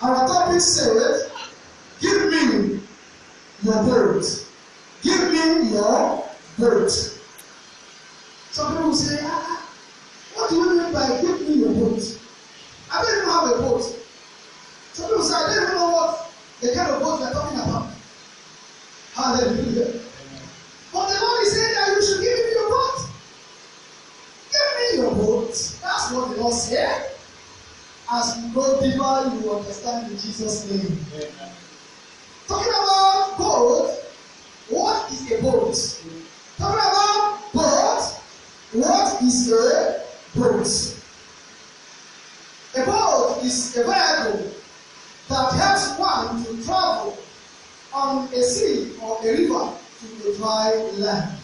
Our topic says, give me your boat. Give me your boat. Some people say, what do you mean by give me your boat? I don't even have a boat. Some people say, I don't even know what the kind of boat they're talking about. Hallelujah. But the Lord is saying that you should give me your boat. Give me your boat. That's what the Lord said. As you go deeper, you will understand in Jesus' name. Amen. Talking about boat, what is a boat? Talking about boat, what is a boat? A boat is a vehicle that helps one to travel on a sea or a river to a dry land.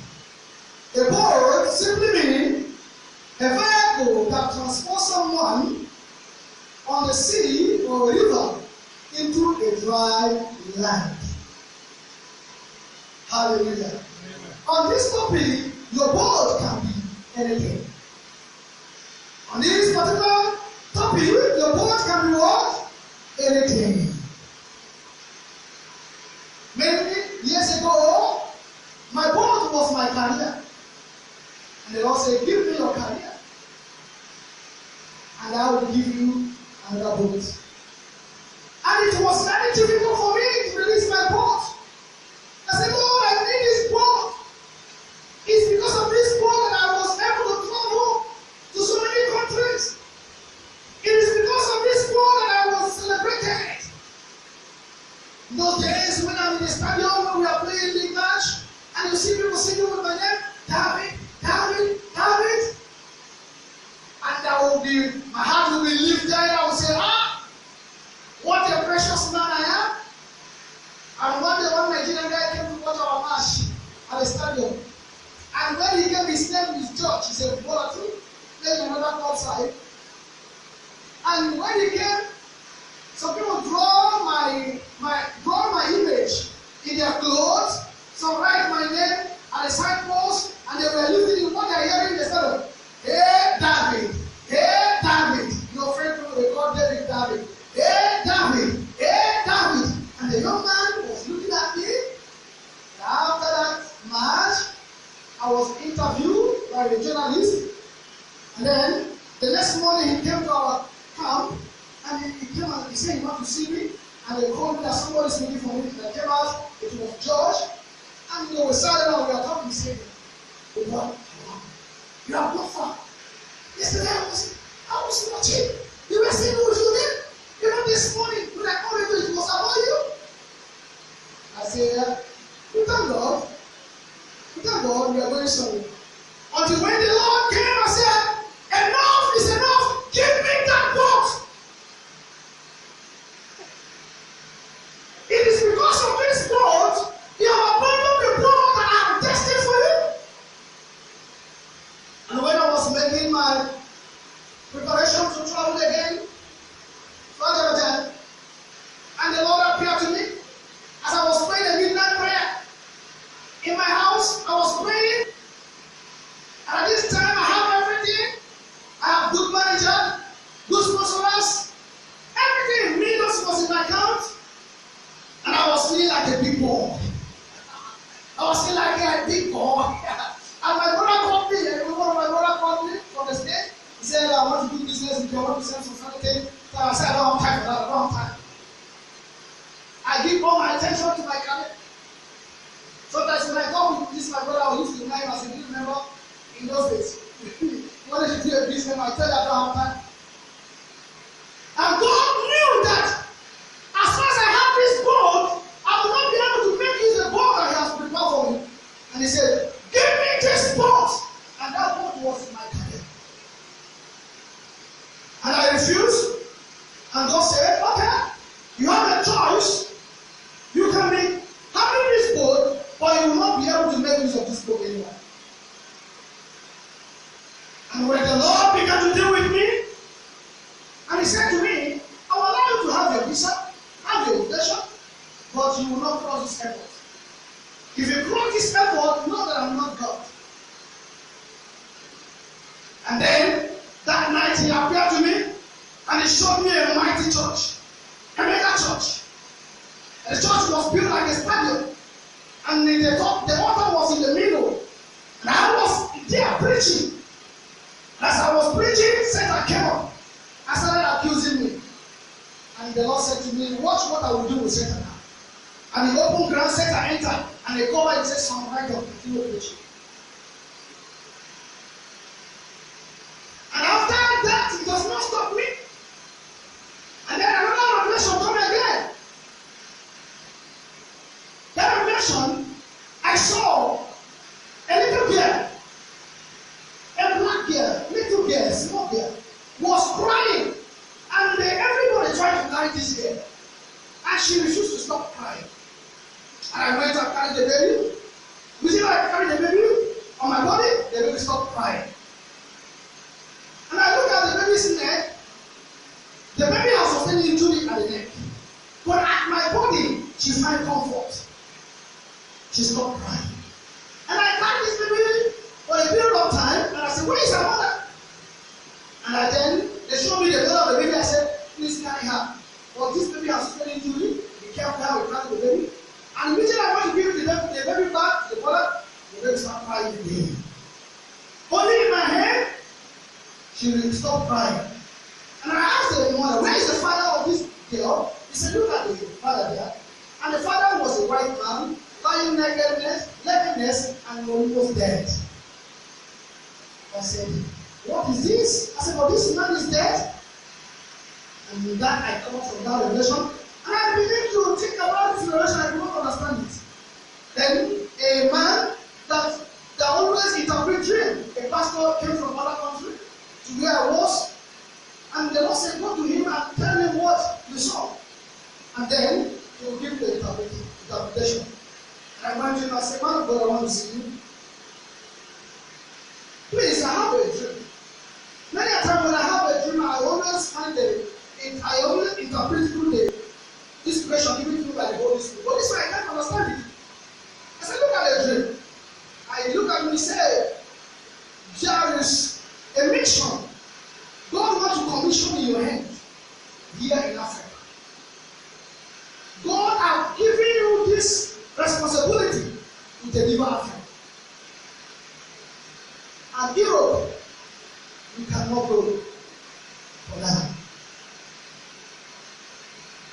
A boat simply means a vehicle that transports someone on the sea or a river into a dry land. Hallelujah. Amen. On this topic, your boat can be anything. On this particular topic, your boat can be what? Anything. Many years ago, my boat was my career. And the Lord said, give me your career. And I will give you another boat. And it was very difficult for me to release my boat. I said, Lord, I need this boat. It's because of this boat that I was able to travel to so many countries. It is because of this boat that I was celebrated. In those days when I'm in the stadium when we are playing league match, and you see people singing with my name, David, David, David. And my heart will be lifted. I will say, what a precious man I am. And one day, one Nigerian guy came to watch our match at the stadium. And when he gave his name, his church, he said, Bolatu, then another outside. And when he came, some people draw my image in their clothes. Some write my name at the signpost, and they were lifting what they are hearing. They said, hey, David, hey, David. Your friend will call David, David. Hey, David, hey, David. And the young man was looking at me. And after that match, I was interviewed by the journalist. And then the next morning he came to our camp, and he came and he said he wanted to see me. And they called me that somebody is looking for me. And I came out, it was George. And we sat down and we were talking. He said, oh, you have not far. Yesterday I was watching. You were saying what you did. You know, this morning when I called you, it was about you. I said, we thank God. We thank God we are very sorry. Until when the Lord came and said, enough is enough. Give me that box. It is because of this boat you have abandoned the boat that I have destined for you. And when I was making my preparation to travel again, and the Lord appeared to me as I was praying a midnight prayer. In my house, I was praying. And at this time, I have everything. I have good manager, good sponsors, everything. Millions was in my account. And I was feeling like a big boy. I was feeling like a big boy. And my brother called me. I remember my brother called me from the state. He said, I want to do business with you. I want to send some something. So I said, I don't have time for that. I don't have time. I give all my attention to my career. Sometimes when I go with this, my brother, I will use the name as a good member in those days. When I do a business, I tell you I don't have time. And God knew that as far as I have this boat, I will not be able to make use of the boat that He has prepared for me. And He said, give me this boat. And that boat was my career. And I refused. And God said, okay, you have a choice. You can be having this boat, but you will not be able to make use of this boat anymore. And when the Lord began to deal with me, and He said to me, I will allow you to have your visa, have your invitation, but you will not cross this airport. If you cross this airport, know that I'm not God. And then that night He appeared to me, and He showed me a mighty church. And church. And the church was built like a stadium. And the altar was in the middle. And I was there preaching. As I was preaching, Satan came up. I started accusing me. And the Lord said to me, watch what I will do with Satan now. And the open ground, Satan entered. And they covered and said, son, right up, continue preaching. And after that, it does not stop me. And then another revelation come again. That revelation, I saw a little girl, a black girl, little girl, small girl, was crying. And everybody tried to carry this girl. And she refused to stop crying. And I went and carried the baby. You see how I carried the baby on my body? The baby stopped crying. And I look at the baby's neck. The baby has sustained injury at the neck. But at my body, she finds comfort. She stopped crying. And I carried this baby for a period of time. And I said, where is her mother? And then they showed me the mother of the baby. I said, please carry her. But this baby has sustained injury. Be careful how we carry the baby. And immediately I want to give the baby back to the mother. The baby started crying again. Holding in my hand, she will stop crying. And I asked the mother, where is the father of this girl? He said, look at the father there. And the father was a white man, lying nakedness, and almost dead. I said, what is this? I said, well, this man is dead. And with that, I come from that revelation. And I began to think about this revelation. I could not understand it. Then a man that always interprets dreams, a pastor came from another country to where I was. And the Lord said, go to him and tell him what you saw. And then he will give the interpretation. And I went to him and I said, man of God, I want to see you. Please, I have a dream. Many a time when I have a dream, I always find I always interpret through the inspiration given to me by the Holy Spirit. But this one I can't understand it. I said, look at the dream. I look at him and say, there is a mission. God wants to commission in your hand here in Africa. God has given you this responsibility to deliver Africa. And Europe, you cannot go for now.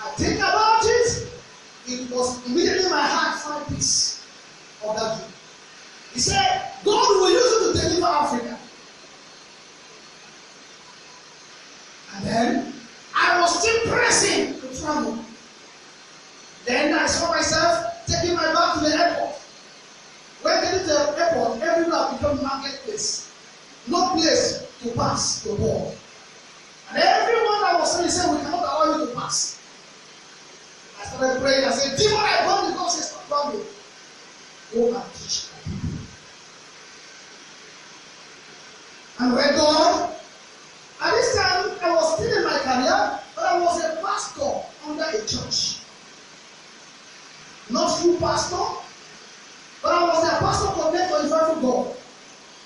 I think about it, it was immediately my heart found peace of that dream. He said, God will use you to deliver Africa. And then I was still pressing to travel. Then I saw myself taking my bag to the airport. When getting to the airport, everywhere became marketplace. No place to pass the wall. And everyone that was saying, said, we cannot allow you to pass. I started praying. I said, demon, I want to go. Say, stop coming. Go and teach my people. And when God, at this time, I was still in my career, but I was a pastor under a church. Not full pastor, but I was a pastor connected for the faithful God.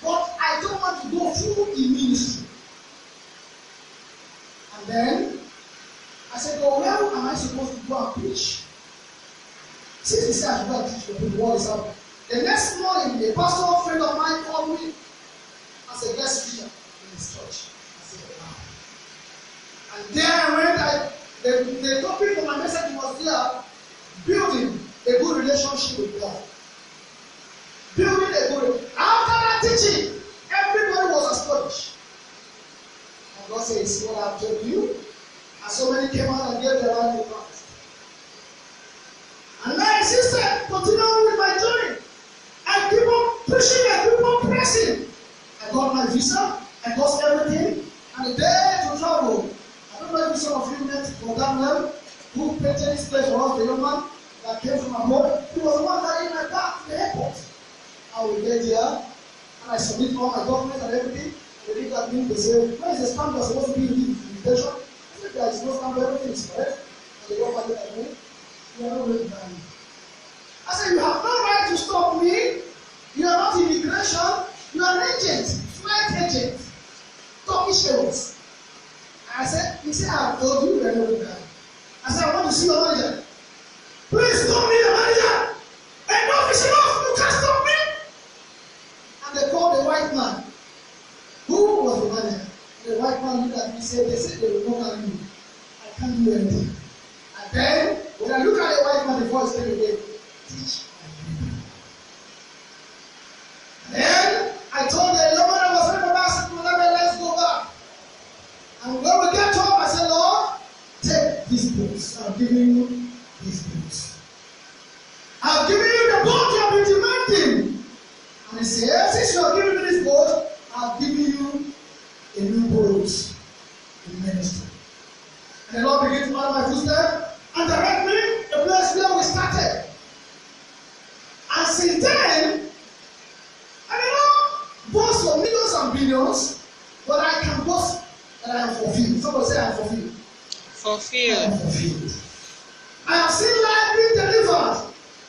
But I don't want to go full in ministry. And then I said, well, where am I supposed to go and preach? Since he said I should go and teach the people what is happening. The next morning, a pastor friend of mine called me as a guest speaker in his church. I said, wow. And there I went. The topic of my message was there, building a good relationship with God. Building a good. After that teaching, everybody was astonished. And God said, "See what I've told you." And so many came out and gave their life to Christ. And I insisted, continuing with my journey. I keep on pushing, I keep on pressing. I got my visa, I got everything, and the day to travel. I don't know if some of you met for that level who painted this place for us, the young man that came from abroad. He was the one carrying my bag to the airport. I will get there, and I submit all my documents and everything. They look at me, they say, where is the stamp that's supposed to be in the invitation? I said, there is no stamp, everything is correct. And they go back at me, you are not ready to buy me. I said, you have no right to stop me. You are not immigration, you are an agent, flight agent, Turkish Airways. I said, he said, I have told you, you are not ready to buy me. I said, I want to see your can't do anything. And then, when I look at the white man, the voice came again, teach and lead. And then, I told the young man I was in the basketball, let's go back. And when we get home, I said, Lord, take these books. I'm giving you these books. I've given you the boat you have been demanding. And he said, since you have given me this boat, I've given you a new boat in ministry. And the Lord began to order my footsteps and direct me the place where we started. And since then, I don't boast for millions and billions, but I can boast that I am fulfilled. Somebody say I am fulfilled. Fulfilled. I am fulfilled. I have seen life being delivered.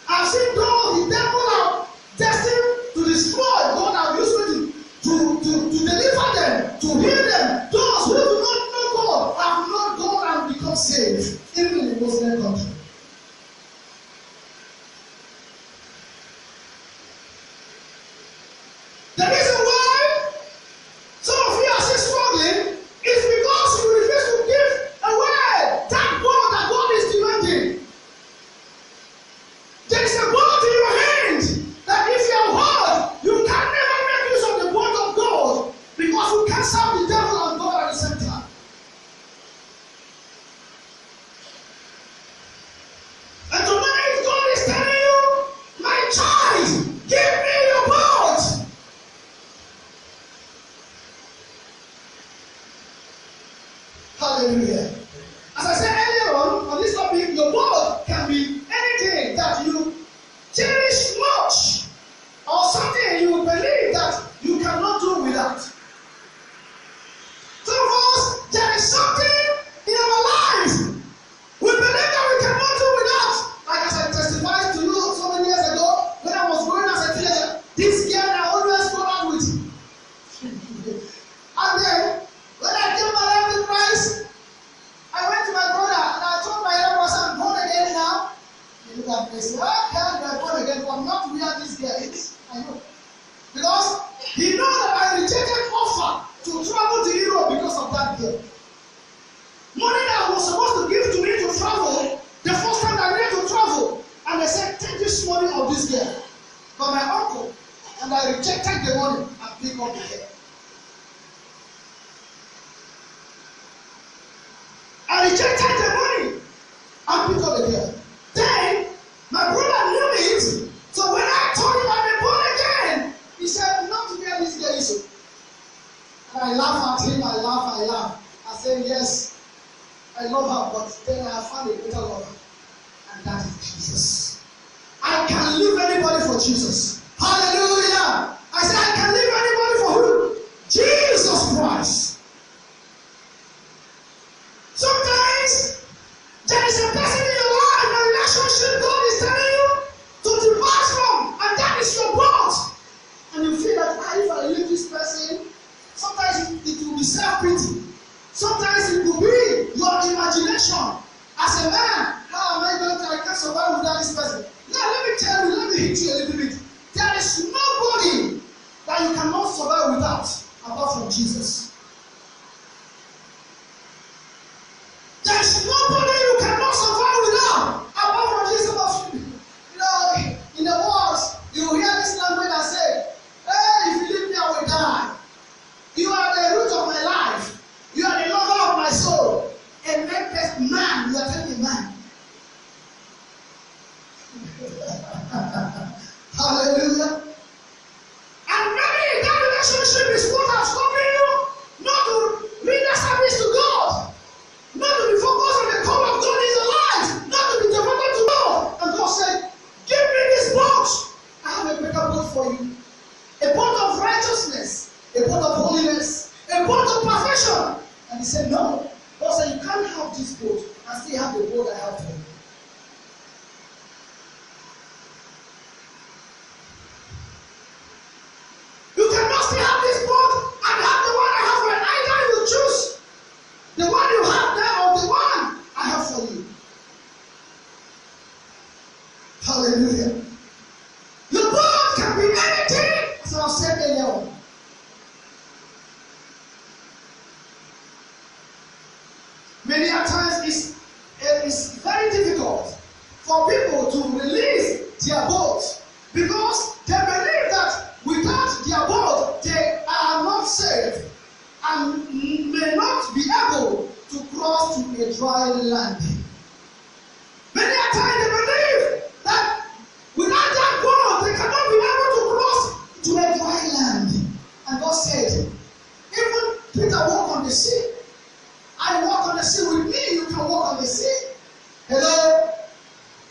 I have seen those the devil are destined to destroy. God have used me to deliver them, to heal them. Those who do not know God have not gone and become saved, even in the Muslim country. The reason why some of you are still struggling is because you refuse to give away that God that God is demanding. There is a bond in your hand that if you are hard, you can never make use of the bond of God because you can't serve the devil and God at the same time. And tonight God is telling you, my child, give me your bond. Hallelujah. As I said earlier on this topic, your word can be anything that you cherish much or something you believe that you cannot do without. Some of us, there is something in our lives we believe that we cannot do without. Like as I testified to you so many years ago when I was growing as a teenager, this girl I always go out with. And then when I gave my life to Christ, I went to my brother and I told my younger brother, I'm born again now. He looked at me and said, I can't be born again, but not where this girl is. I know. Because he knows that I rejected offer to travel to Europe because of that girl. Money that was supposed to give to me to travel, the first time I needed to travel, and they said, take this money of this girl. But my uncle, and I rejected the money and picked up the girl. I rejected the money and picked up the girl. Then, my brother knew it. So when I told him I've been born again, he said, not to where this girl is. And I laughed at him, I laughed. I said, yes, I love her, but then I found a better lover. And that is Jesus. I can leave anybody for Jesus. Hallelujah. I said, I can leave anybody for who? Jesus Christ. Sometimes there is a person in your life, a relationship God is telling you to depart from, and that is your boss. And you feel that if I leave this person, sometimes it will be self-pity. Sometimes it will be your imagination. As a man, how am I going to, I can't survive without this person. Now let me tell you, let me hit you a little bit. There is nobody that you cannot survive without, apart from Jesus. There's nobody you cannot survive without, apart from Jesus. You know, in the wars, you hear this language that say, hey, if you leave me, I will die. You are the root of my life. You are the lover of my soul. A man, you are telling a man. Hallelujah. And maybe that relationship is what has stopping you not to render service to God. Not to be focused on the call of God in your life, not to be devoted to God. And God said, give me this boat. I have a better boat for you. A boat of righteousness, a boat of holiness, a boat of perfection. And he said, no. God said, you can't have this boat and still have the boat I have for you. You cannot still have this boat and have the one I have for you. Either you choose the one you have now or the one I have for you. Hallelujah. Your boat can be anything, as I said earlier on. Many Many a times it's very difficult for people to release their boats because they believe that without their boat they are not safe and may not be able to cross to a dry land. Many a time they believe that without that boat they cannot be able to cross to a dry land. And God said, even Peter walked on the sea. I walk on the sea with me, you can walk on the sea. Hello?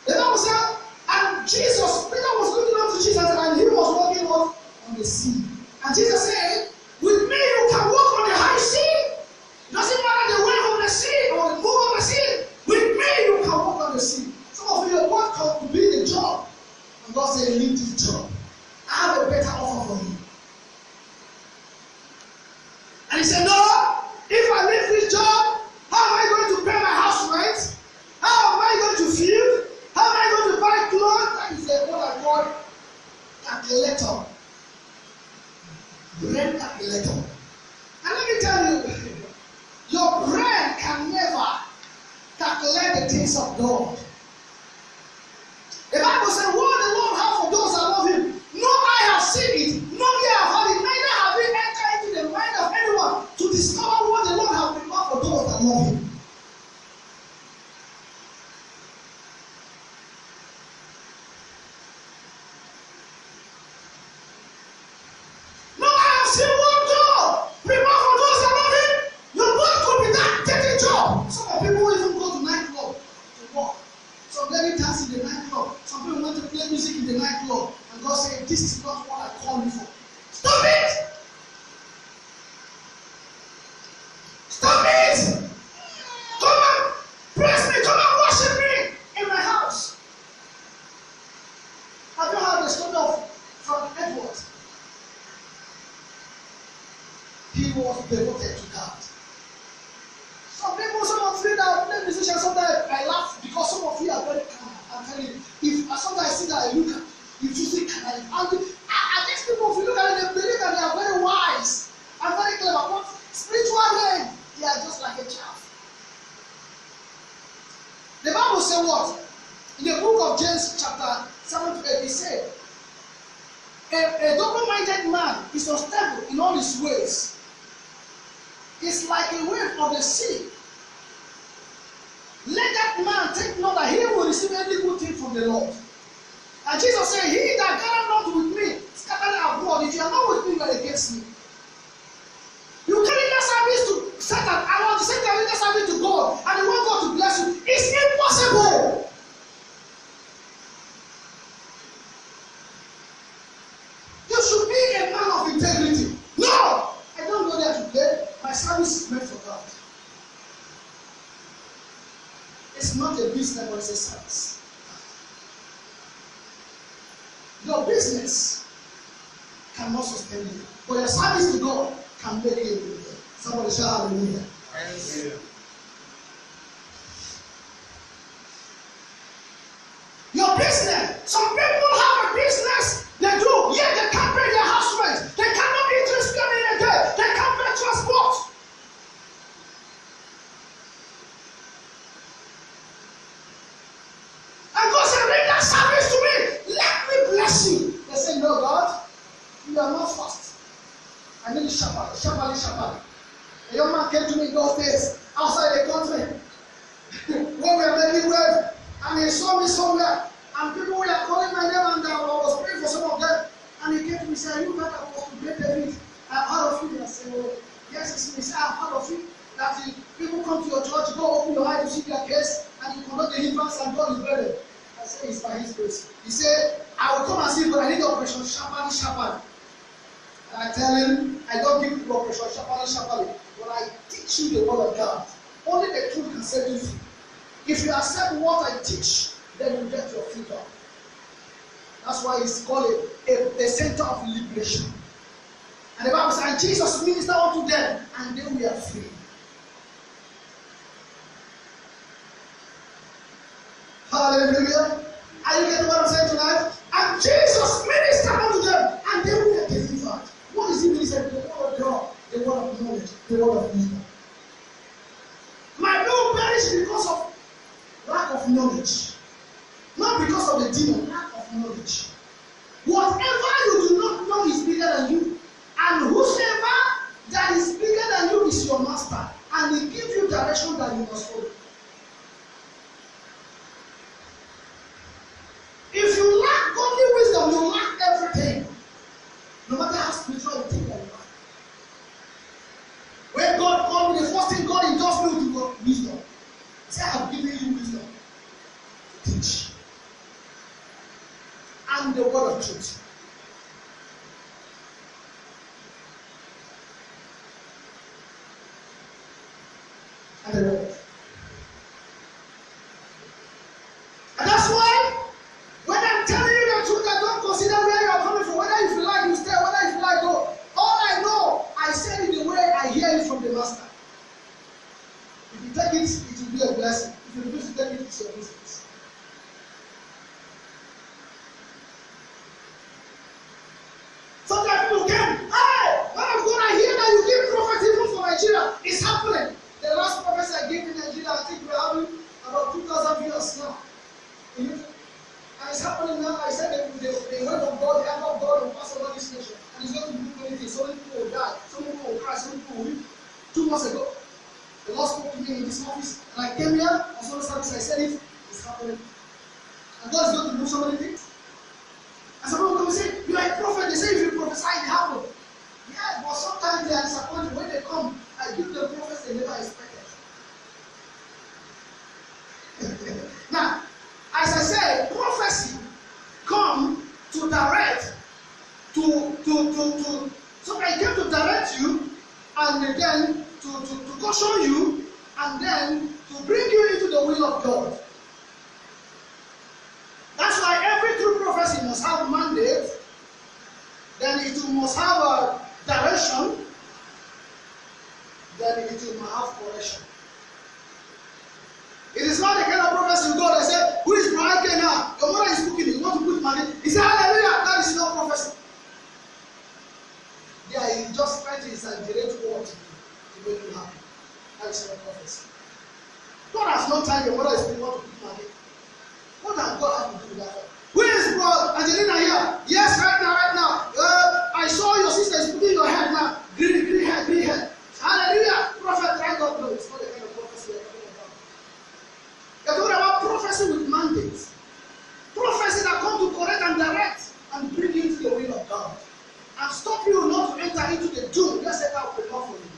The Bible said, and Jesus, Peter was looking up to Jesus and he was walking on the sea. And Jesus said, with me you can walk on the high sea. Doesn't matter the wave of the sea or the move of the sea. With me you can walk on the sea. Some of you are what could be the job. And God said, leave this job. I have a better offer for you. And he said, no, if I leave this job, how am I going to pay my house rent? How am I going to feed? How am I going to buy clothes? That is what I call calculator. Brain calculator. And let me tell you, your brain can never calculate the things of God. The Bible says, what the Lord has for those that love him, no eye have seen it, no ear have heard it, neither have we entered into the mind of anyone to discover what the Lord has prepared for those that love him. No eye have seen what God prepared for those that love him. Your God could be that dirty job. Some people even go to nightclub to work. Some lady dance in the nightclub. Some people want to play music in the nightclub. And God said, this is not what I call you for. Stop it! Stop it! Come and praise me, come and worship me in my house. Have you heard the story from Edward? He was devoted to God. Some people, some of you that play musicians, sometimes I laugh because some of you are very calm. I'm telling you, if sometimes I see that I look at, if you see calm, and these people, if you look at them, they believe that they are very wise and very clever. But spiritually, they are just like a child. The Bible says what? In the book of James, chapter 7 to 8, it said, a double-minded man is unstable in all his ways. It's like a wave of the sea. Let that man take note that he will receive any good thing from the Lord. And Jesus said, he that gather not with me, scatter abroad. If you are not with me, you are against me. You carry that service to Satan, and at the same time, you that service to God, and you want God to bless you. It's impossible. You should be a man of integrity. No! I don't go there to play. My service is meant for God. It's not a business, but it's a service. Your business cannot sustain you, but your service to God can make you a millionaire. Somebody shout hallelujah. Your business. Some people have a business. They do. Yet they can't pay their house rent. They cannot eat 3 square meals a day. They can't pay transport. And God said, bring that service to me. Let me bless you. They say, no, God, you are not fast. I need shepherd. A young man came to me those days outside the country when we were making wave, and he saw me somewhere, and people were calling my name, and I was praying for some of them. And he came to me and said, are you not supposed to get David? I've heard of you. I said, well, yes, it's me. He said, I've heard of you. That people come to your church, go open your eyes to see their case, and you conduct the deliverance, and God is better. I said, it's by his grace. He said, I will come and see, but I need operation shepherd. And I tell him, I don't give you operation shepherd. But I teach you the word of God. Only the truth can set you free. If you accept what I teach, then you get your freedom. That's why it's called a center of liberation. And the Bible says, and Jesus ministered unto them, and they were free. Hallelujah. Are you getting what I'm saying tonight? And Jesus ministered unto them, and they were delivered. What is he ministering? The word of God, the word of knowledge, the word of wisdom. My new of knowledge. Not because of the demon, lack of knowledge. Whatever you do not know is bigger than you. And whosoever that is bigger than you is your master. And he gives you direction that you must follow. If you lack godly wisdom, you lack everything. No matter how spiritual you think that you are. When God called me, the first thing God endorsed me with wisdom. He said, I have given you wisdom to teach. And the word of truth. And the word. And that's why, when I'm telling you the truth, I don't consider where you are coming from. Whether you feel like you stay, whether you feel like go. All I know, I said it the way I hear it from the master. If you take it, it will be a blessing. If you refuse to take it, it's your business. Sometimes people came, hey, man of God, I hear that you give prophet even for Nigeria. It's happening. The last prophecy I gave in Nigeria, I think we're having about 2,000 viewers now. And it's happening now. I said the word of God, the hand of God will pass over this nation. And it's going to do anything. So many people will die. So many people will cry. So many people will weep. 2 months ago, the Lord spoke to me in this office. And I came here, I saw the service, I said it, it's happening. And God is going to do so many things. And some people come and say, you are a prophet. They say if you prophesy, it happens. Yeah, but sometimes they are disappointed. When they come, I give them prophets they never expected. Now, as I said, prophecy come to direct, so I came to direct you, and then to caution you, and then to bring you into the will of God. That's why every true prophecy must have a mandate, then it must have a direction, then it will have correction. It is not the kind of prophecy you go and say, who is bragging now? Your mother is cooking, you want to put money. He said, hallelujah, that is not prophecy. Yeah, he just trying to exaggerate what to make you happy. That is not prophecy. God has not told your mother is cooking, want to put money. What does God have to do with that? Where is bro Angelina here? Yes, right now. I saw your sister is putting your head now. Green hair. Hallelujah. Prophet, thank God. No, it's not the kind of prophecy you're talking about. You're talking about prophecy with mandates. Prophecy that come to correct and direct and bring you into the will of God. And stop you not to enter into the doom. Let's set out the law for you.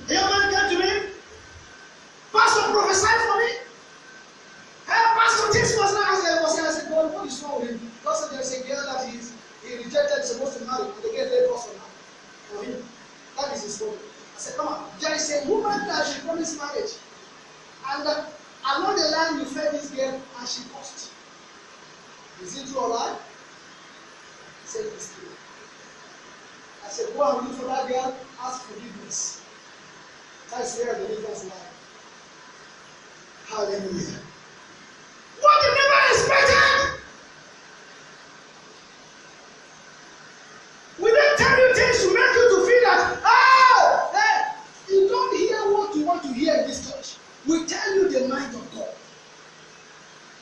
A young man came to me. Pastor, prophesy for me. Hey, Pastor, this was not as I was here. I said, God, what is wrong with him? God said there's a girl that he rejected, supposed to marry, and they gave their person for him. That is his problem. I said, come on. There is a woman that she promised marriage. And along the line, you fed this girl, and she lost. Is it true or lie? He said, it's true. I said, go and look for that girl, ask forgiveness. That's where the difference lies. Hallelujah. What you never expected? We don't tell you things to make you to feel that, hey, you don't hear what you want to hear in this church. We tell you the mind of God.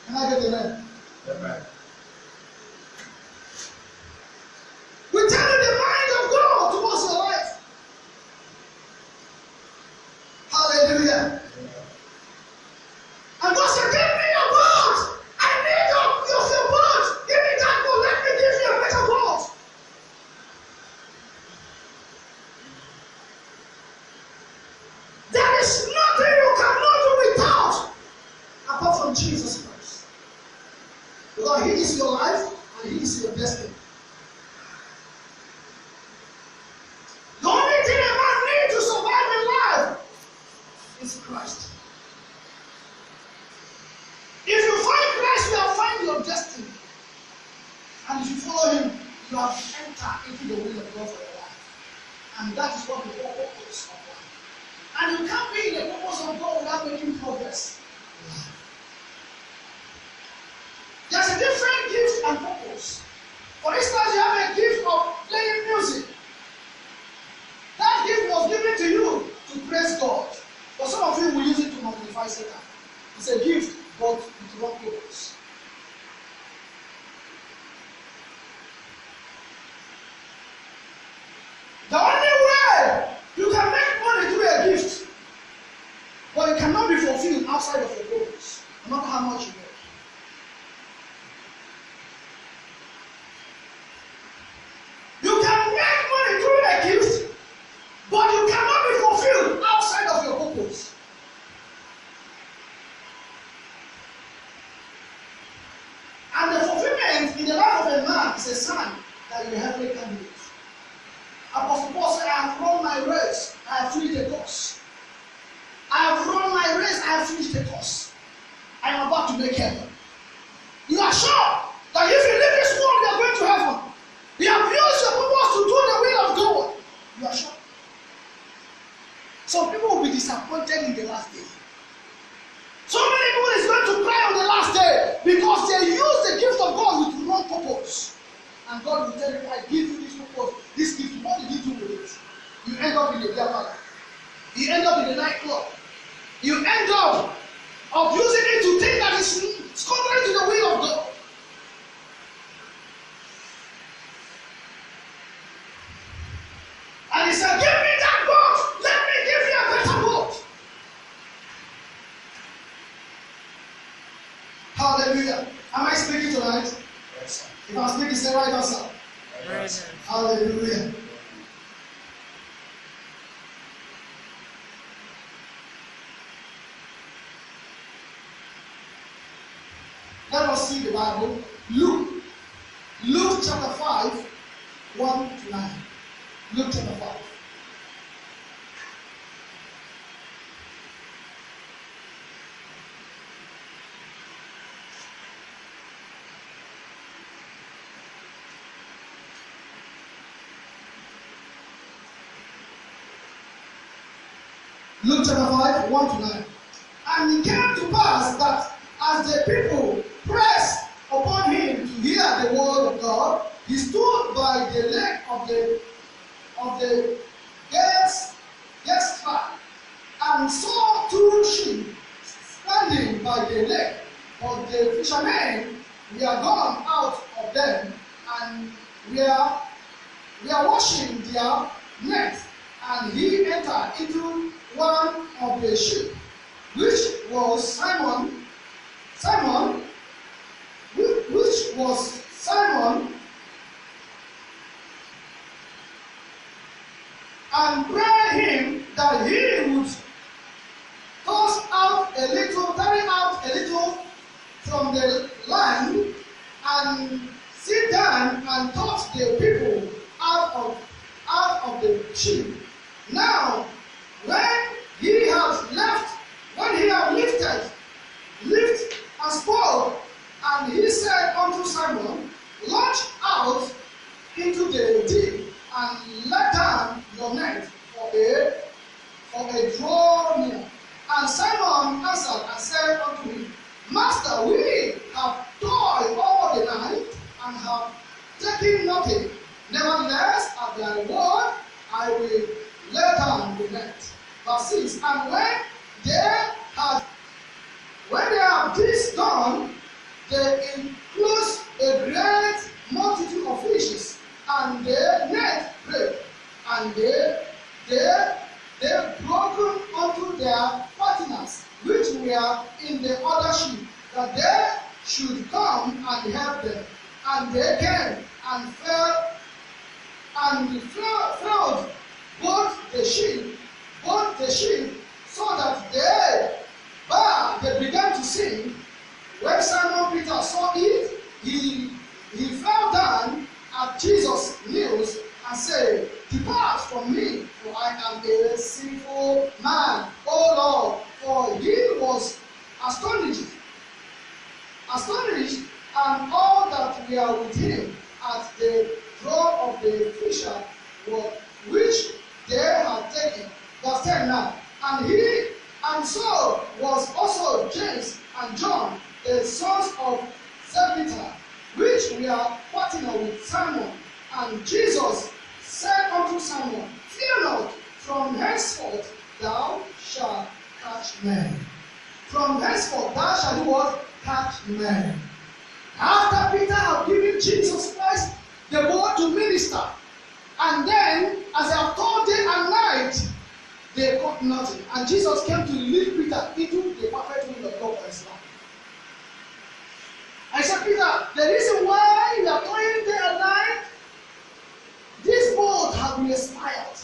Can I get the name? Amen. We tell you the mind of God towards your life. Hallelujah. And God said, give me your boat. I need your boat. Give me that boat. Let me give you a better boat. There is nothing you cannot do without apart from Jesus Christ. Because He is your life and He is your destiny. The only thing a man needs to survive in life is Christ. If you find Christ, you have found your destiny. And if you follow Him, you have entered into the will of God for your life. And that is what the purpose of life. And you can't be in the purpose of God without making progress. There's a different gift and purpose. For instance, you have a gift of playing music. That a gift, but with wrong purpose. The only way you can make money through a gift, but it cannot be fulfilled outside of your purpose, no matter how much you work. You can make money through a gift, but you cannot be fulfilled outside of your purpose. And the fulfillment in the life of a man is a sign that you have a candidate. Apostle Paul said, I have run my race, I have finished the course. I have run my race, I have finished the course. I am about to make heaven. You are sure that if you leave this world, you are going to heaven. You have used your purpose to do the will of God. You are sure. Some people will be disappointed in the last day. So many people is going to cry on the last day because they use the gift of God with the wrong purpose. And God will tell you, I give you this purpose, this gift. What did you do with it? You end up in the beer parlor. You end up in the nightclub. You end up of using it to think that it's contrary to the will of God. And he said, give me that boat. Let me give you a better boat. Hallelujah. Am I speaking tonight? Yes. If I'm speaking, say right answer. Yes. Hallelujah. Let us see the Bible. Luke chapter 5, 1 to 9. Luke chapter 5. Luke chapter 5, 1 to 9. And it came to pass that as the people pressed upon him to hear the word of God, he stood by the leg of the guest trap and saw two sheep standing by the leg, but the fishermen were gone out of them and were washing their nets. And he entered into one of the sheep, which was Simon, and prayed him that he would carry out a little from the land, and sit down and taught the people out of the sheep. Now, when he had lifted and spoke, and he said unto Simon, launch out into the deep and let down your net for a draw near. And Simon answered and said unto him, Master, we have toiled all the night and have taken nothing. Nevertheless, at thy word, I will let down the net. Verse 6. And when they have this done, they enclosed a great multitude of fishes, and the net brake, and they broken unto their partners, which were in the other ship, that they should come and help them. And they came and filled both the ship, so that they began to sink. When Simon Peter saw it, he fell down at Jesus' knees and said, Depart from me, for I am a sinful man, O Lord. For he was astonished, and all that were with him at the draw of the fisher, which they had taken. Verse 10 now. And so was also James and John, the sons of Zebedee, which were partner with Simon. And Jesus said unto Simon, Fear not, from henceforth thou shalt catch men. From henceforth thou shalt do what? Catch men. After Peter had given Jesus Christ the word to minister, and then as they have told day and night, they caught nothing. And Jesus came to lead Peter into the perfect will of God for his life. I said, Peter, the reason why you are toiling day and night, this boat has been expired.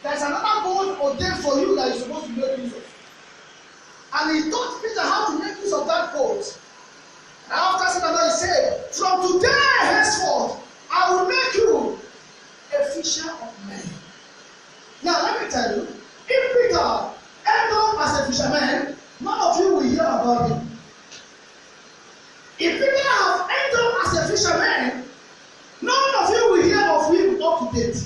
There's another boat ordained for you that you're supposed to make use of. And he taught Peter how to make use of that boat. And after that, he said, from today henceforth, I will make you a fisher of men. Now, let me tell you, if Peter ended up as a fisherman, none of you will hear about him. If Peter had ended up as a fisherman, none of you will hear of him up to date.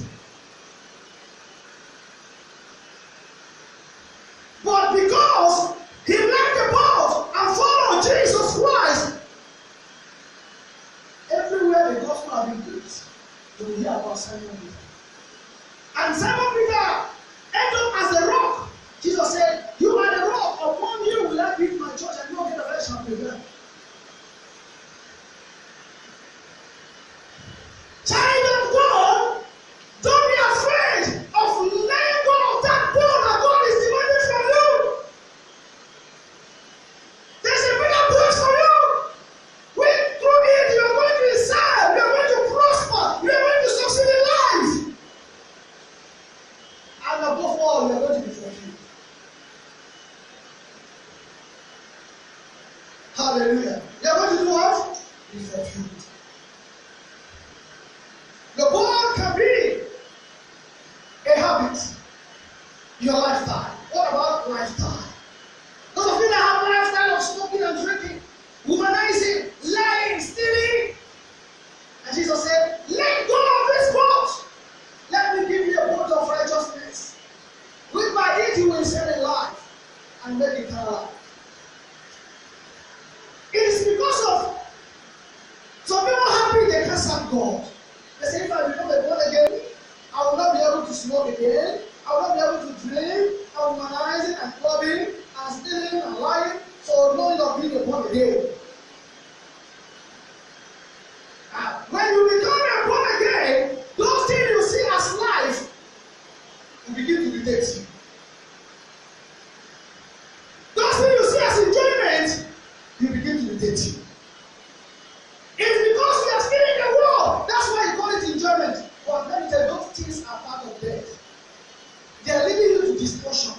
But because he left the boat and followed Jesus Christ, everywhere the gospel has been preached, you will hear about Simon Peter. And Simon Peter ended up as a rock. Jesus said, you are the rock, upon you will I build my church, and no other shall prevail. Child of God, don't be afraid of letting go of that ball that God is demanding from you. There's a bigger place for you. Through it, you are going to excel, you are going to prosper, you are going to succeed in life. And above all, you are going to be fulfilled. Hallelujah. You are going to do what? Be fulfilled. The ball can be a habit, your lifestyle. What about lifestyle? Those of you that have a lifestyle of smoking and drinking, womanizing, lying, stealing. And Jesus said, let go of this boat. Let me give you a boat of righteousness. With by it you will save a life and make it alive. It is because of some people happy they can't serve God. They say, if I become a born again, I will not be able to smoke again. I will not be able to drink. I will womanizing and clubbing and stealing and lying. So no need of being a born again. When you become a born again, those things you see as life will begin to irritate you. Those things you see as enjoyment will begin to irritate you. It's because we are still in the world. That's why you call it enjoyment. But let me tell you, those things are part of death. They are leading you to destruction.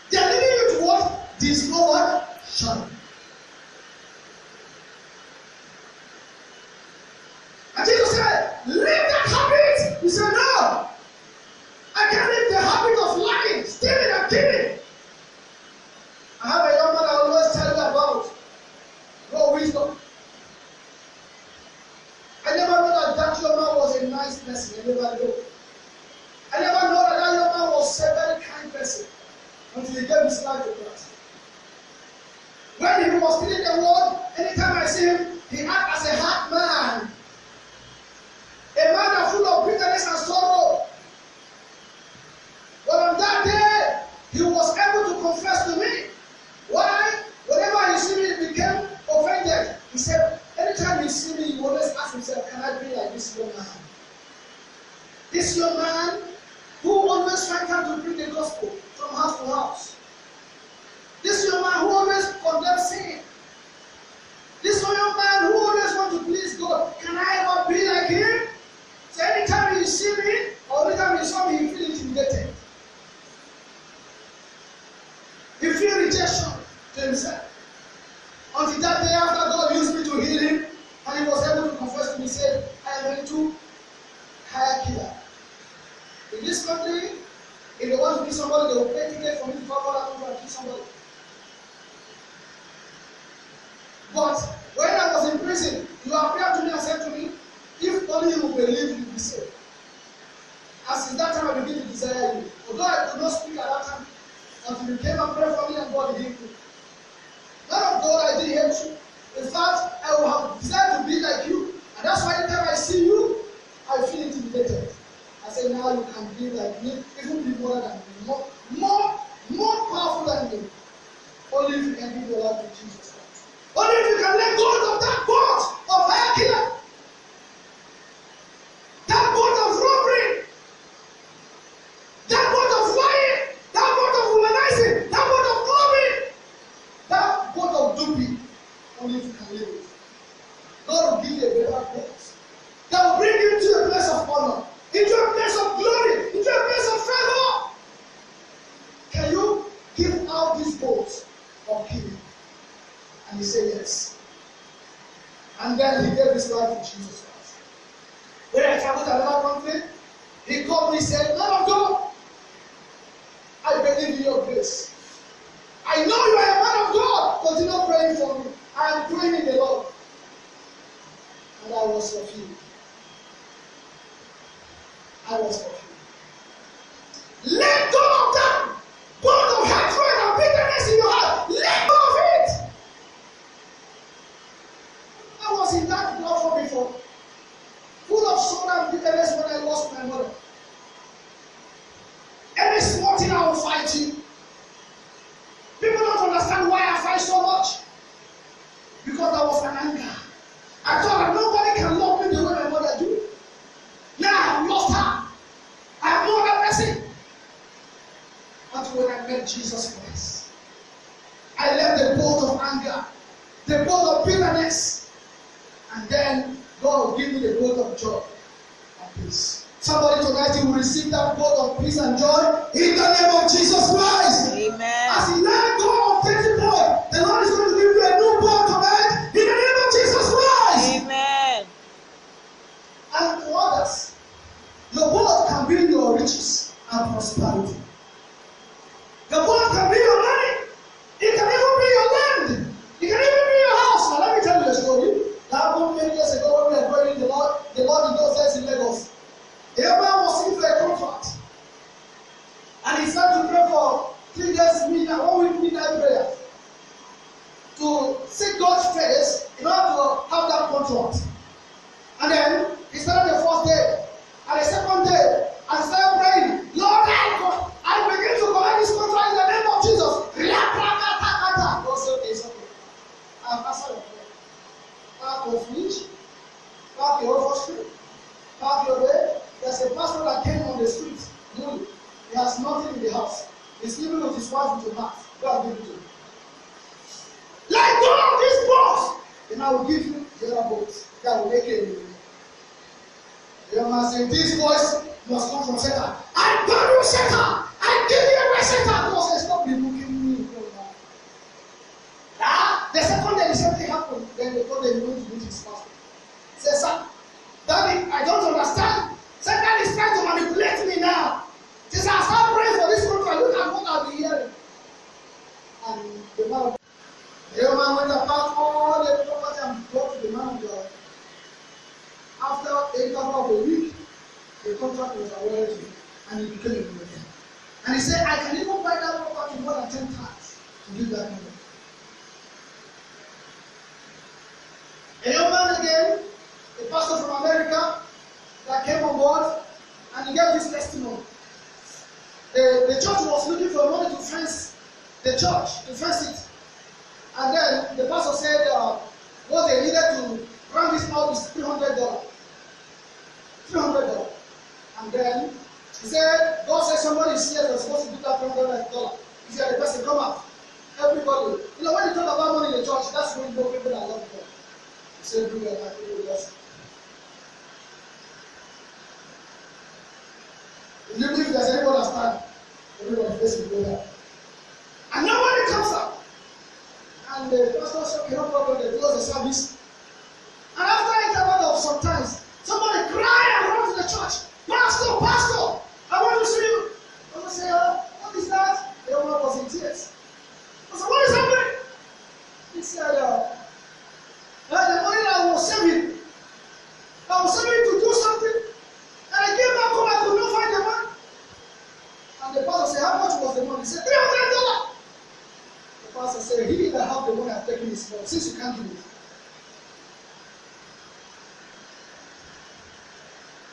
They are leading you to what? Destruction. And Jesus said, leave that habit. He said, no. I can't leave the habit of lying, stealing, and killing. I have a young man I always tell you about. No wisdom. I never know that young man was a nice person. I never know. I never know that young man was a very kind person until he gave his life to Christ. When he was reading the word, anytime I see him, he acts as a hard man. A man that's full of bitterness and sorrow. But on that day, he was able to confess to me. Why? Whenever he see me, he became offended. He said, anytime you see me, you always ask himself, can I be like this young man? This young man who always tried to bring the gospel from house to house. This young man who always condemns sin. This young man who always wants to please God. Can I ever be like him? So anytime you see me, or anytime you saw me, you feel intimidated. He feels rejection to himself. Until that day after God used me to heal him, and he was able to confess to me, he said, I am into higher killer. In this country, if they want to kill somebody, they will pay ticket for me to come out and kill somebody. But when I was in prison, you appeared to me and said to me, if only you will believe, you will be saved. As in that time, I began to desire you. Although I could not speak at that time, until you came and prayed for me and God healed me. Not of God, I did hate you. In fact, I will have desired to be like you. And that's why anytime I see you, I feel intimidated. I say, now you can be like me, even be more than me, more powerful than me. Only if you can give your life to Jesus Christ. Only if you can let go of that boat of fire killer. That boat of robbery. That boat of lying. That boat of womanizing. That boat of glory. That boat of duping. Only if you can live it. God will give you a better boat. That will bring you to a place of honor. Into a place of glory. Into a place of favor. Can you give out this boat of giving? And he said yes. And then he gave his life to Jesus Christ. When I traveled to another country, he called me and said, "Man of God, I believe in your grace. I know you are a man of God. Continue praying for me. I am praying in the Lord." And I was fulfilled. I was fulfilled. Let go of that bond of hatred and bitterness in your heart. Let go of it. I was in that platform before, full of sorrow and bitterness when I lost my mother. Any small thing I will fight you. People don't understand why I fight so much. Because there was an anger. I thought that nobody can love me the way my mother do. Now I have lost her. I have no other person. Until when I met Jesus Christ, I left the boat of anger, the boat of bitterness, and then God will give me the boat of joy and peace. Somebody tonight will receive that boat of peace and joy in the name of Jesus Christ. Amen. As you let go of dirty boat, the Lord is going to give you a new boat tonight in the name of Jesus Christ. Amen. And to others, your boat can be your riches and prosperity. The boat can be your money. It can even be your land. It can even be your house. Now let me tell you a story. That happened many years ago when we were praying the Lord in those days in Lagos. A man was into a contract. And he started to pray for 3 days midnight, 1 week midnight prayer. To seek God's face in order to have that contract. And then he started the first day. And the second day, I started praying, "Lord, I begin to command this contract in the name of Jesus." God said, "Okay, it's okay. I have answered your prayer. Pack your fridge, pack your offering, pack your bed." There's a pastor that came on the street. Newly. He has nothing in the house. He's living with his wife with a mat. God give it to him. Let go of this boat. Then I will give you the other boat that will make it in you. The young man said, "This voice must come from Satan. I burn you, Satan. I give you away, Satan." God said, "Stop rebuking me." The second day the same thing happened. Then they told him he went to meet his pastor. He said, "Sir, Daddy, I don't understand. Satan is trying to manipulate me now. Since I start praying for this contract, look at what I'll be hearing." And the young man went and packed all the property and brought to the man of God. After a couple of a week, the contract was awarded to him, and he became a millionaire. And he said, "I can even buy that property more than 10 times to give that money." A young man again, a pastor from America, that came on board, and he gave his testimony. The church was looking for money to fence the church, to fence it. And then the pastor said what they needed to run this out is $300. $300. And then he said, God said somebody is here that's supposed to do that $300. He said, the person come out. Everybody. You know, when you talk about money in the church, that's when you know people that love God. He said, "Do that, people will love you." If there's anybody that stand, everybody facing go down. And nobody comes up. And the pastor said, "Okay, no problem," they close the service. And after an interval of some times, somebody cry and run to the church. "Pastor, Pastor, I want to see you." I say, "What is that?" The young man was in tears. I said, "What is happening?" He said, "The money that I was saving, I was saving to do something. And I came back home, I could not find the money." And the pastor said, "How much was the money?" He said, $300. The pastor said, "He that have the money has taken his money, since you can't give it."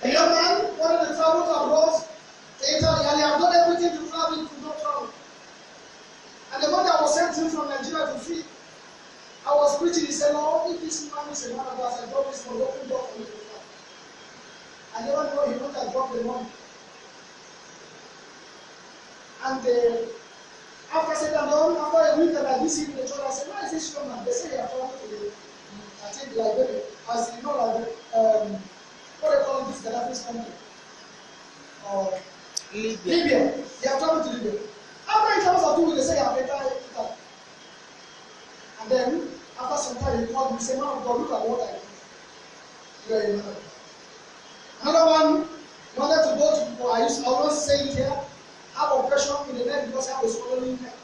A young man wanted to travel to abroad to Italy, and he had done everything to travel, he could not travel. And the money that was sent him from Nigeria And after saying that, after a week that I didn't see the church, I said, why is this young man? They say they are traveling to the, I think, Liberia. As you know, like, what they call this Gaddafi's country? Libya. They are traveling to Libya. After he travels to 2 weeks, they say, you have better Italy. And then, after some time, he called me and said, man of God, look at what I did. You are a man. Another one wanted to go to, I always say it here, have oppression in the neck because I was swallowing neck.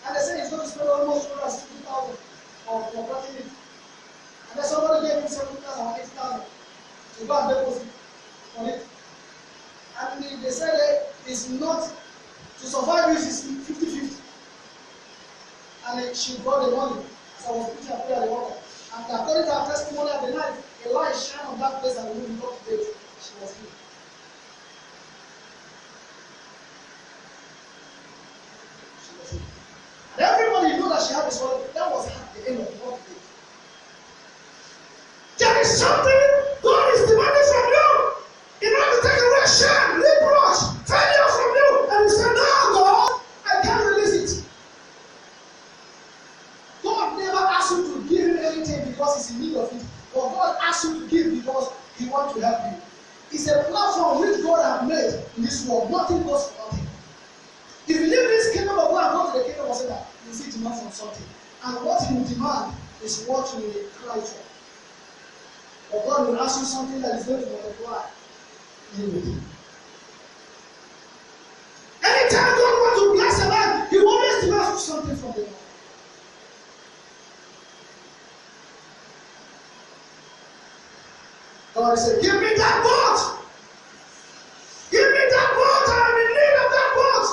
And they say he's going to spend almost 250,000 for planting it. And then somebody gave him 7,000 or 8,000 to go and deposit on it. And they said it's not, to survive this is 50-50. And she brought the money. So I was putting her prayer at the water. And according to her testimony at the night, a light shined on that place and we got to bed. She was healed. And everybody knew that she had this one. That was at the end of the whole day. There is something God is demanding from you. In order to take away shame, reproach, failure from you. And you say, no, God, I can't release it. God never asks you to give him anything because he's in need of it. But God asks you to give because he wants to help you. It's a platform which God has made in this world. Nothing goes for nothing. If you leave this kingdom of God and go to the kingdom of Satan, you see demand from something. And what he will demand is what you will cry for. But God will ask you something that is going to multiply you with it. Anytime God wants to bless a man, he always demands something from the Lord. God said, give me that boat! Give me that boat! I am in need of that boat!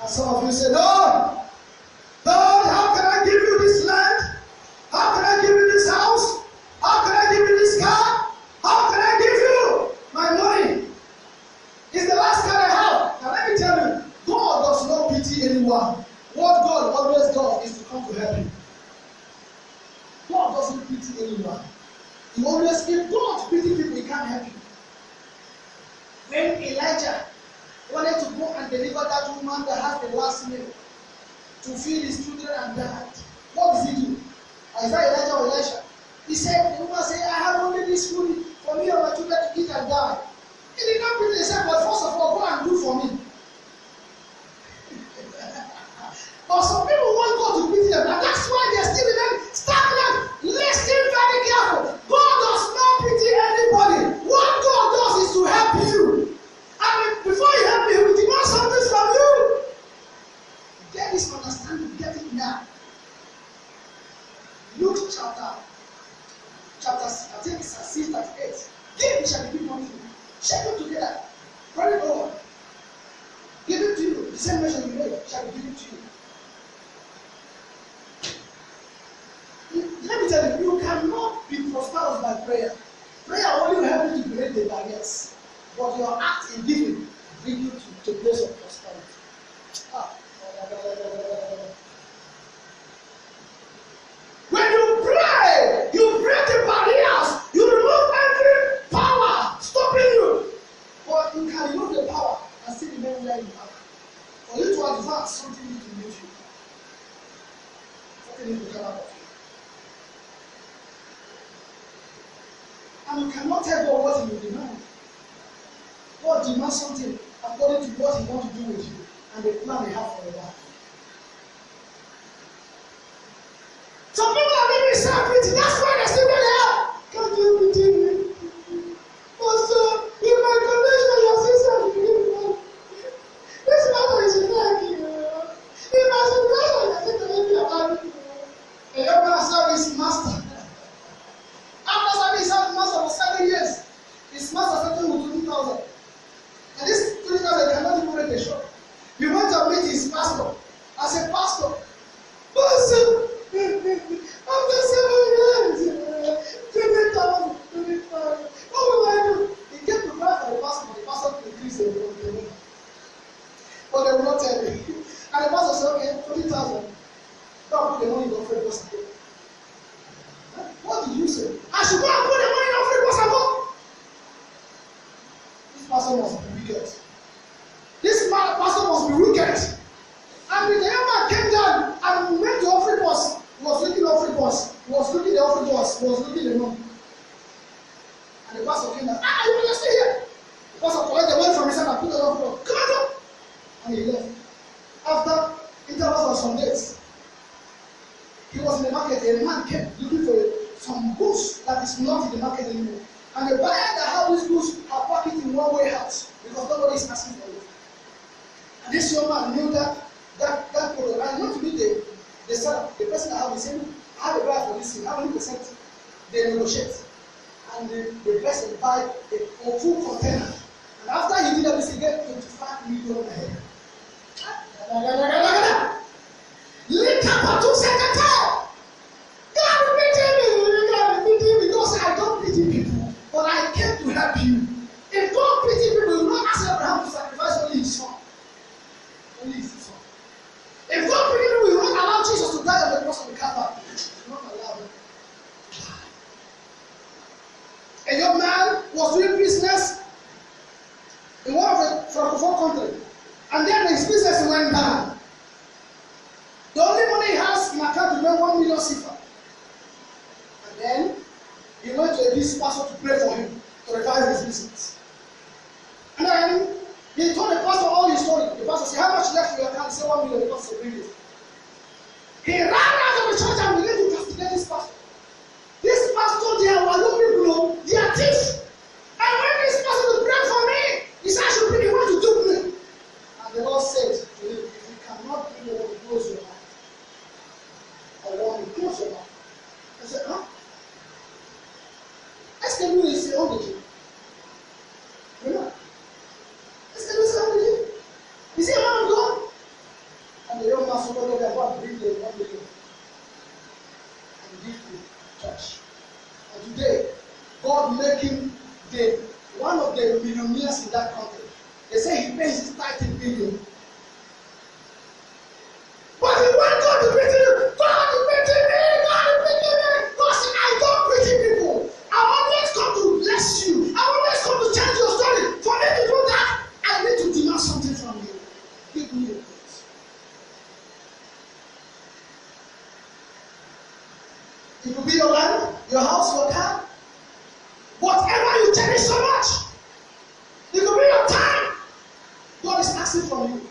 And some of you say, Lord, how can I give you this land? How can I give you this house? How can I give you this car? How can I give you my money? It's the last car I have. Now let me tell you, God does not pity anyone. What God always does is to come to help you. God doesn't pity anyone. He always, if God pity people, he can't help you. When Elijah wanted to go and deliver that woman that has the last meal to feed his children and died, what did he do? Is that Elijah or Elisha? He said, the woman said, I have only this food for me and my children to eat and die. He did not pity. He said, but first of all, go and do for me. But some people want God to pity them, and that's why they're still in stagnant. Listen very careful. God does not pity anybody. What God does is to help you. And before he helps you, he will demand something from you. Get this understanding, get it now. Luke chapter 6, I think it's 6, 38. Give me shall be given unto you. Shake it together. Run it over. Give it to you. The same measure you made shall be given to you. Let me tell you, you cannot be prosperous by prayer. Prayer only will help you to break the barriers. But your act in giving bring you to the place of prosperity. When you pray, you break the barriers. You remove every power stopping you. But you can remove the power and still remain where you are. For you to advance, something needs to move you. Something needs to come out of you. And you cannot tell God what he will demand. God demands something according to what he wants to do with you and the plan he has for your life. Some people are living self-pity. That's why they're still where they are. Can't you pity me? Pastor, in my condition, your sister will give me. This matter is like you. In my situation, you're still telling me about it. The young man served his master. After serving his master for 7 years, his master settled with 20,000. And this 20,000 cannot even rent a shop. He went to meet his pastor. pastor must be wicked. This man, pastor must be wicked. And the young man came down and went to offering box. He was looking the offering box. He was looking the offering box. He was looking the room. And the pastor came down. You stay here. The pastor collected the money from his hand and put the offering box. Come on. And he left. After intervals of some days, he was in the market. A man came looking for some goods that is not in the market anymore. And the buyer that had these goods are packed in one-way house because nobody is asking for it. And this young man knew that product. And not to be the seller, the person that have the same, I have a buyer for this thing, how many percent they negotiate. And the person buy a full container. And after he did everything, he get 25 million ahead. God pity me because I don't pity people, but I came to help you. If God pity people, he will not ask Abraham to sacrifice only his son. Only his son. If God pity people, he will not allow Jesus to die on the cross of the Calvary. He will not allow him. A young man was doing business in one of the Francophone countries, and then his business went down. The only money he has in account is 1 million CFA. And then he went to this pastor to pray for him to revive his business. And then he told the pastor all his story. The pastor said, "How much left in your account?" He said, 1 million. The pastor bring it. He ran out of the church and began to castigate this pastor. This pastor, they are young people, they are thieves. And when this pastor would pray for me, he said, "I should be the one to do me." And the Lord said to him, "If you cannot do the one, close your mouth." I want to close your mouth. I said, "Huh?" Est-ce que nous essayons de Dieu? Vraiment? Est-ce que nous essayons de Dieu? Is he a man of God? And the young man said, "God, I want to bring the 1 million and give to church." And today, God make him one of the millionaires in that country. They say he pays his tithe in billion. But he want God to pity you. God to pity me. God to pity me. God said, "I don't pity people. I always come to bless you. I always come to change your story. For me to do that, I need to demand something from you. Give me your praise." It will be your land, your house, your car. Whatever you cherish so much, it will be your time. God is asking from you.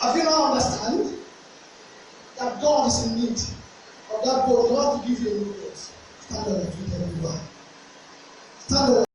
Have you now understand that God is in need of that God? You have to give you a new words. Stand on your feet, everyone. Stand on.